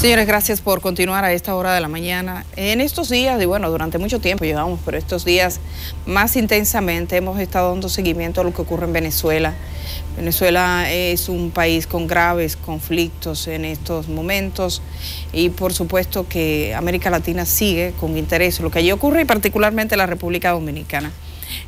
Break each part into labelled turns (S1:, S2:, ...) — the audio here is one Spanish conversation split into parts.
S1: Señores, gracias por continuar a esta hora de la mañana. En estos días, y bueno, durante mucho tiempo llevamos, pero estos días más intensamente hemos estado dando seguimiento a lo que ocurre en Venezuela. Venezuela es un país con graves conflictos en estos momentos y por supuesto que América Latina sigue con interés lo que allí ocurre y particularmente la República Dominicana.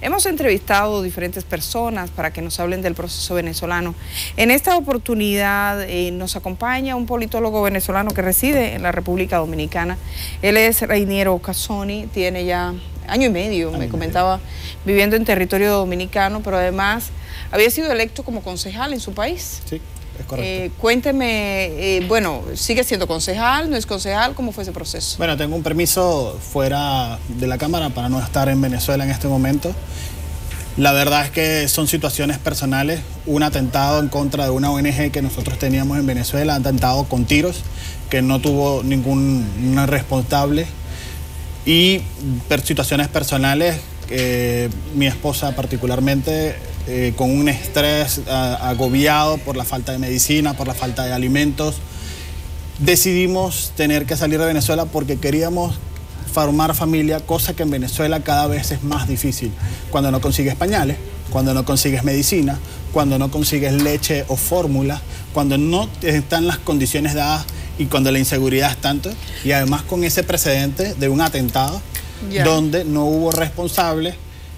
S1: Hemos entrevistado diferentes personas para que nos hablen del proceso venezolano. En esta oportunidad nos acompaña un politólogo venezolano que reside en la República Dominicana. Él es Reiniero Casoni, tiene ya año y medio, me comentaba, viviendo en territorio dominicano, pero además había sido electo como concejal en su país.
S2: Sí, es correcto.
S1: Cuénteme, bueno, ¿sigue siendo concejal? ¿No es concejal? ¿Cómo fue ese proceso?
S2: Bueno, tengo un permiso fuera de la Cámara para no estar en Venezuela en este momento. La verdad es que son situaciones personales. Un atentado en contra de una ONG que nosotros teníamos en Venezuela, atentado con tiros, que no tuvo ningún responsable. Y situaciones personales, mi esposa particularmente, con un estrés agobiado por la falta de medicina, por la falta de alimentos. Decidimos tener que salir de Venezuela porque queríamos formar familia, cosa que en Venezuela cada vez es más difícil. Cuando no consigues pañales, cuando no consigues medicina, cuando no consigues leche o fórmula, cuando no están las condiciones dadas y cuando la inseguridad es tanto. Y además con ese precedente de un atentado donde no hubo responsable,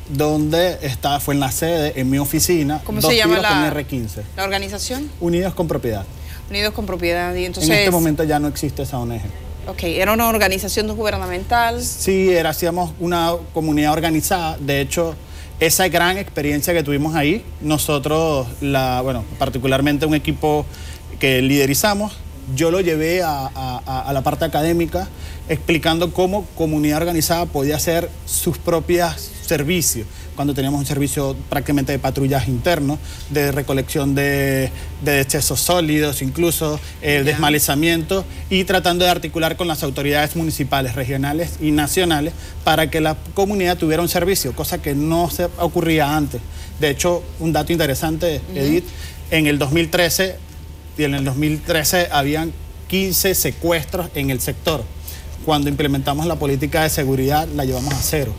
S2: donde fue en la sede, en mi oficina.
S1: ¿Cómo se llama
S2: R15.
S1: la organización?
S2: Unidos con Propiedad.
S1: Unidos con Propiedad. Y entonces,
S2: en este momento ya no existe esa ONG.
S1: Ok, ¿era una organización no gubernamental?
S2: Sí, hacíamos una comunidad organizada. De hecho, esa gran experiencia que tuvimos ahí, nosotros, particularmente un equipo que liderizamos, yo lo llevé a la parte académica explicando cómo comunidad organizada podía hacer sus propios servicios. Cuando teníamos un servicio prácticamente de patrullaje interno, de recolección de desechos sólidos, incluso desmalezamiento, y tratando de articular con las autoridades municipales, regionales y nacionales para que la comunidad tuviera un servicio, cosa que no se ocurría antes. De hecho, un dato interesante, Edith, en el 2013 habían 15 secuestros en el sector. Cuando implementamos la política de seguridad, la llevamos a 0.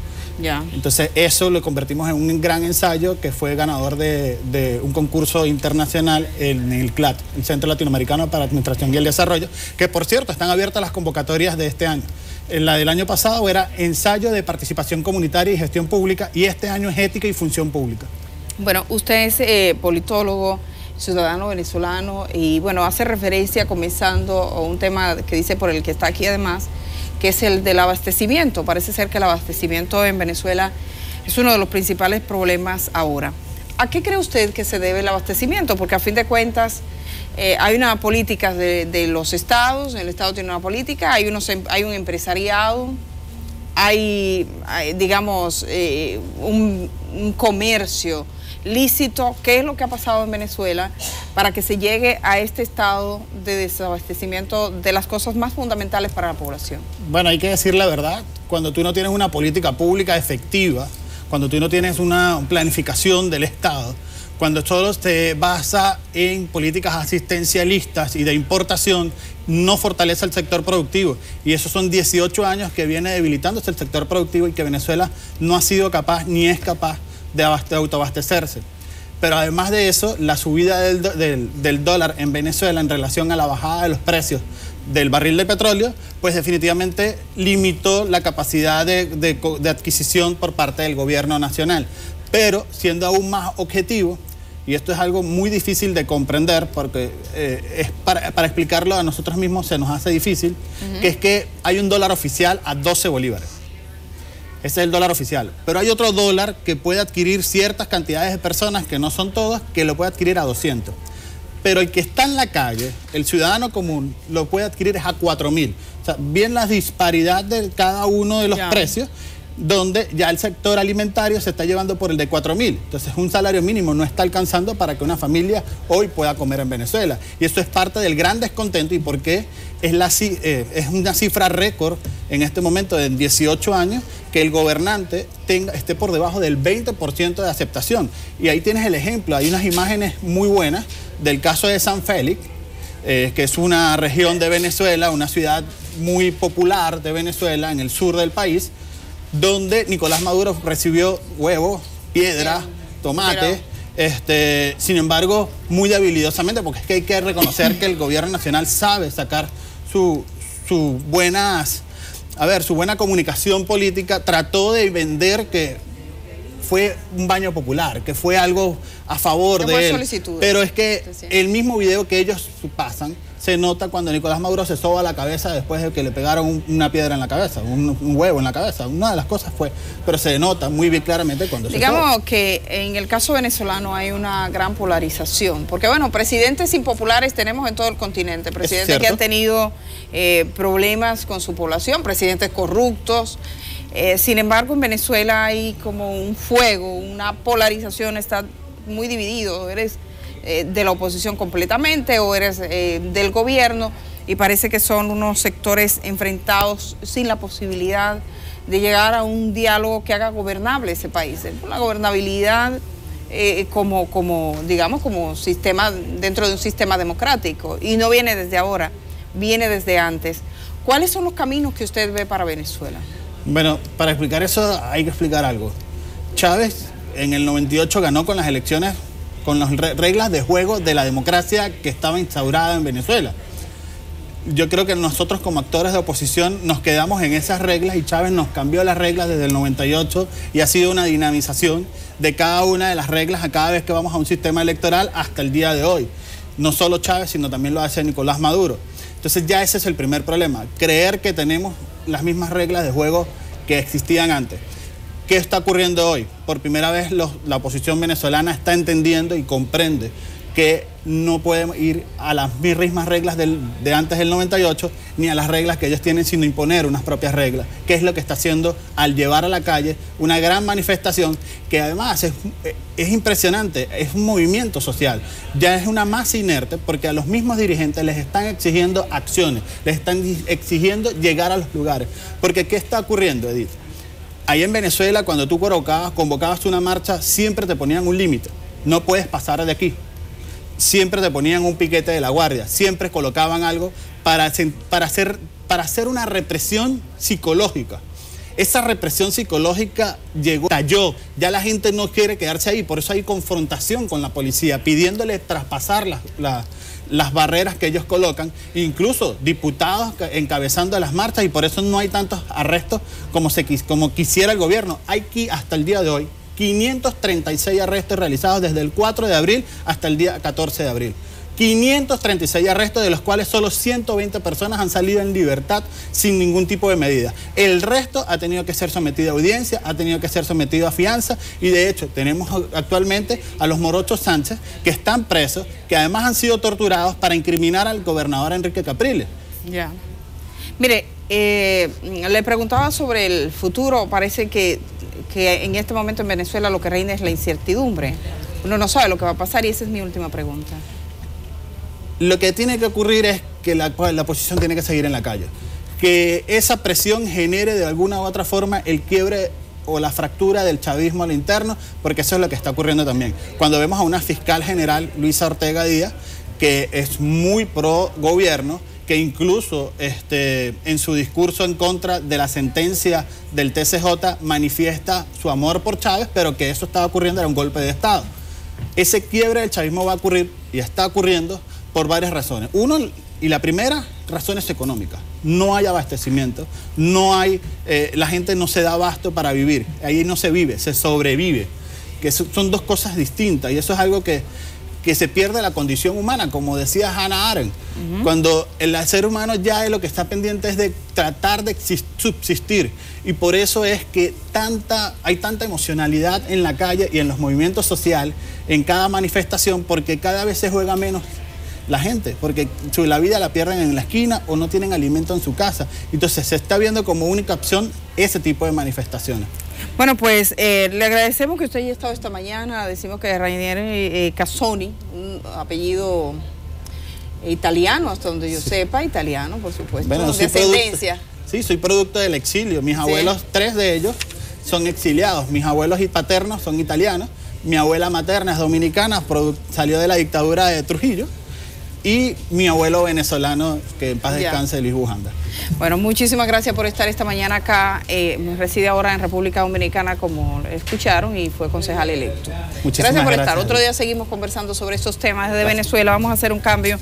S2: Entonces eso lo convertimos en un gran ensayo que fue ganador de un concurso internacional en el CLAT, el Centro Latinoamericano para Administración y el Desarrollo, que por cierto están abiertas las convocatorias de este año. La del año pasado era ensayo de participación comunitaria y gestión pública, y este año es ética y función pública.
S1: Bueno, usted es politólogo, ciudadano venezolano, y bueno, hace referencia, comenzando, a un tema que dice por el que está aquí además, que es el del abastecimiento. Parece ser que el abastecimiento en Venezuela es uno de los principales problemas ahora. ¿A qué cree usted que se debe el abastecimiento? Porque a fin de cuentas hay una política de los estados, el estado tiene una política, hay un empresariado, hay digamos, un comercio lícito. ¿Qué es lo que ha pasado en Venezuela para que se llegue a este estado de desabastecimiento de las cosas más fundamentales para la población?
S2: Bueno, hay que decir la verdad, cuando tú no tienes una política pública efectiva, cuando tú no tienes una planificación del Estado, cuando solo te basa en políticas asistencialistas y de importación, no fortalece el sector productivo. Y esos son 18 años que viene debilitándose el sector productivo y que Venezuela no ha sido capaz ni es capaz de autoabastecerse. Pero además de eso, la subida del dólar en Venezuela en relación a la bajada de los precios del barril de petróleo, pues definitivamente limitó la capacidad de adquisición por parte del gobierno nacional. Pero siendo aún más objetivo, y esto es algo muy difícil de comprender porque para explicarlo a nosotros mismos se nos hace difícil, que es que hay un dólar oficial a 12 bolívares. Ese es el dólar oficial. Pero hay otro dólar que puede adquirir ciertas cantidades de personas, que no son todas, que lo puede adquirir a 200. Pero el que está en la calle, el ciudadano común, lo puede adquirir a 4.000. O sea, bien la disparidad de cada uno de los precios, donde ya el sector alimentario se está llevando por el de 4.000. Entonces un salario mínimo no está alcanzando para que una familia hoy pueda comer en Venezuela. Y esto es parte del gran descontento y por qué es una cifra récord en este momento de 18 años que el gobernante esté por debajo del 20% de aceptación. Y ahí tienes el ejemplo, hay unas imágenes muy buenas del caso de San Félix, que es una región de Venezuela, una ciudad muy popular de Venezuela, en el sur del país, donde Nicolás Maduro recibió huevo, piedra, tomate, sin embargo, muy habilidosamente, porque es que hay que reconocer que el gobierno nacional sabe sacar su buena comunicación política. Trató de vender que fue un baño popular, que fue algo a favor de él. Pero es que el mismo video que ellos pasan, se nota cuando Nicolás Maduro se soba la cabeza después de que le pegaron una piedra en la cabeza, un huevo en la cabeza. Una de las cosas fue, pero se nota muy bien claramente cuando se soba.
S1: Digamos que en el caso venezolano hay una gran polarización, porque bueno, presidentes impopulares tenemos en todo el continente, presidentes que han tenido problemas con su población, presidentes corruptos. Sin embargo, en Venezuela hay como un fuego, una polarización, está muy dividido. Eres de la oposición completamente o eres del gobierno, y parece que son unos sectores enfrentados sin la posibilidad de llegar a un diálogo que haga gobernable ese país. La gobernabilidad como sistema dentro de un sistema democrático, y no viene desde ahora, viene desde antes. ¿Cuáles son los caminos que usted ve para Venezuela?
S2: Bueno, para explicar eso hay que explicar algo. Chávez en el 98 ganó con las elecciones con las reglas de juego de la democracia que estaba instaurada en Venezuela. Yo creo que nosotros como actores de oposición nos quedamos en esas reglas, y Chávez nos cambió las reglas desde el 98 y ha sido una dinamización de cada una de las reglas a cada vez que vamos a un sistema electoral hasta el día de hoy. No solo Chávez, sino también lo hace Nicolás Maduro. Entonces ya ese es el primer problema, creer que tenemos las mismas reglas de juego que existían antes. ¿Qué está ocurriendo hoy? Por primera vez la oposición venezolana está entendiendo y comprende que no podemos ir a las mismas reglas de antes del 98, ni a las reglas que ellos tienen, sino imponer unas propias reglas, que es lo que está haciendo al llevar a la calle una gran manifestación que además es impresionante, es un movimiento social, ya es una masa inerte, porque a los mismos dirigentes les están exigiendo acciones, les están exigiendo llegar a los lugares. Porque ¿qué está ocurriendo, Edith? Ahí en Venezuela, cuando tú convocabas una marcha, siempre te ponían un límite. No puedes pasar de aquí. Siempre te ponían un piquete de la guardia. Siempre colocaban algo para hacer una represión psicológica. Esa represión psicológica cayó. Ya la gente no quiere quedarse ahí. Por eso hay confrontación con la policía, pidiéndole traspasar las barreras que ellos colocan, incluso diputados encabezando las marchas, y por eso no hay tantos arrestos como quisiera el gobierno. Hay que, hasta el día de hoy, 536 arrestos realizados desde el 4 de abril hasta el día 14 de abril. 536 arrestos, de los cuales solo 120 personas han salido en libertad sin ningún tipo de medida. El resto ha tenido que ser sometido a audiencia, ha tenido que ser sometido a fianza, y de hecho tenemos actualmente a los morochos Sánchez, que están presos, que además han sido torturados para incriminar al gobernador Enrique Capriles.
S1: Ya. Mire, le preguntaba sobre el futuro. Parece que en este momento en Venezuela lo que reina es la incertidumbre. Uno no sabe lo que va a pasar, y esa es mi última pregunta.
S2: Lo que tiene que ocurrir es que la oposición tiene que seguir en la calle. Que esa presión genere de alguna u otra forma el quiebre o la fractura del chavismo al interno, porque eso es lo que está ocurriendo también. Cuando vemos a una fiscal general, Luisa Ortega Díaz, que es muy pro gobierno, que incluso en su discurso en contra de la sentencia del TCJ manifiesta su amor por Chávez, pero que eso estaba ocurriendo, era un golpe de Estado. Ese quiebre del chavismo va a ocurrir, y está ocurriendo, por varias razones. Y la primera, razones económicas. No hay abastecimiento, la gente no se da abasto para vivir. Ahí no se vive, se sobrevive. Que son dos cosas distintas, y eso es algo que se pierde la condición humana, como decía Hannah Arendt. Cuando el ser humano ya es lo que está pendiente es de tratar de subsistir. Y por eso es que hay tanta emocionalidad en la calle y en los movimientos sociales, en cada manifestación, porque cada vez se juega menos la gente, porque la vida la pierden en la esquina o no tienen alimento en su casa. Entonces se está viendo como única opción ese tipo de manifestaciones.
S1: Bueno, pues le agradecemos que usted haya estado esta mañana. Decimos que Rainier Casoni, un apellido italiano, hasta donde yo sepa, italiano, por supuesto,
S2: bueno,
S1: descendencia.
S2: Sí, soy producto del exilio. Mis abuelos, 3 de ellos, son exiliados. Mis abuelos paternos son italianos. Mi abuela materna es dominicana, salió de la dictadura de Trujillo. y mi abuelo venezolano, que en paz descanse, Luis Bujanda.
S1: Bueno, muchísimas gracias por estar esta mañana acá. Reside ahora en República Dominicana, como escucharon, y fue concejal electo. Gracias por estar. Otro día seguimos conversando sobre estos temas de Venezuela. Vamos a hacer un cambio.